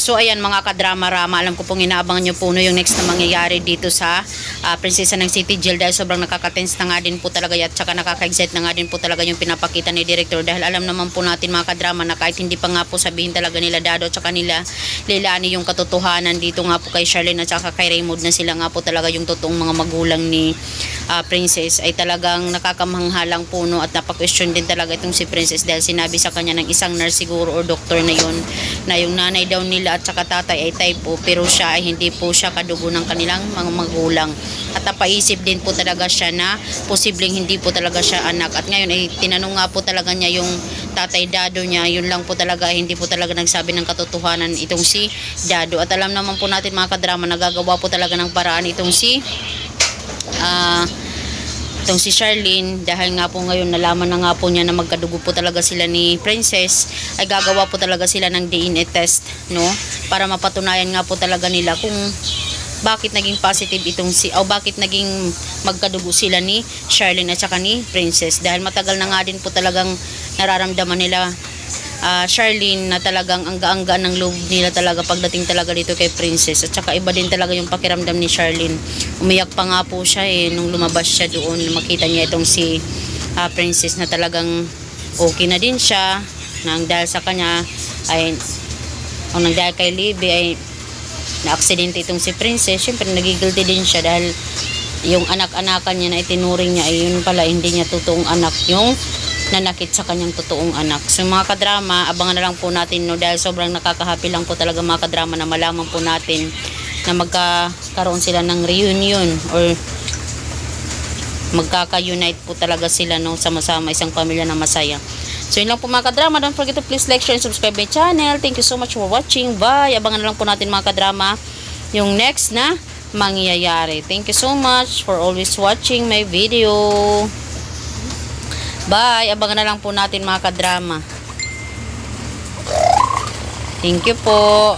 So ayan mga kadrama-rama, alam ko pong inaabangan nyo po no, yung next na mangyayari dito sa Prinsesa ng City Jail dahil sobrang nakaka-tense na nga din po talaga at saka nakaka-excite na nga din po talaga yung pinapakita ni Director dahil alam naman po natin mga kadrama na kahit hindi pa nga po sabihin talaga nila Dado at saka nila Leilani yung katotohanan dito nga po kay Charlene at saka kay Raymond na sila nga po talaga yung totoong mga magulang ni Princess ay talagang nakakamanghalang po no, at napaka-question din talaga itong si Princess dahil sinabi sa kanya ng isang nurse siguro or doktor na yun na yung nanay daw nila at saka tatay ay typo pero siya ay hindi po siya kadugo ng kanilang mga magulang at napaisip din po talaga siya na posibleng hindi po talaga siya anak at ngayon ay tinanong nga po talaga niya yung tatay Dado niya, yun lang po talaga hindi po talaga nagsabi ng katotohanan itong si Dado at alam naman po natin mga kadrama nagagawa po talaga ng paraan itong si Charlene dahil nga po ngayon nalaman na nga po niya na magkadugo po talaga sila ni Princess ay gagawa po talaga sila ng DNA test no para mapatunayan nga po talaga nila kung bakit naging positive itong bakit naging magkadugo sila ni Charlene at saka ni Princess dahil matagal na nga din po talagang nararamdaman nila Charlene na talagang angga-angga ng loob nila talaga pagdating talaga dito kay Princess at saka iba din talaga yung pakiramdam ni Charlene. Umiyak pa nga po siya nung lumabas siya doon makita niya itong si Princess na talagang okay na din siya nang dahil sa kanya ay nang dahil kay Libby ay na-aksidente itong si Princess. Syempre nagigilty din siya dahil yung anak-anakan niya na itinuring niya ay yun pala hindi niya totoong anak yung nanakit sa kanyang totoong anak. So mga kadrama, abangan na lang po natin no dahil sobrang nakakahappy lang po talaga mga kadrama na malaman po natin na magkakaroon sila ng reunion or magkaka-unite po talaga sila no sama-sama isang pamilya na masaya. So yun lang po mga kadrama, don't forget to please like, share and subscribe my channel. Thank you so much for watching. Bye. Abangan na lang po natin mga kadrama yung next na mangyayari. Thank you so much for always watching my video. Bye. Abangan na lang po natin mga kadrama. Thank you po.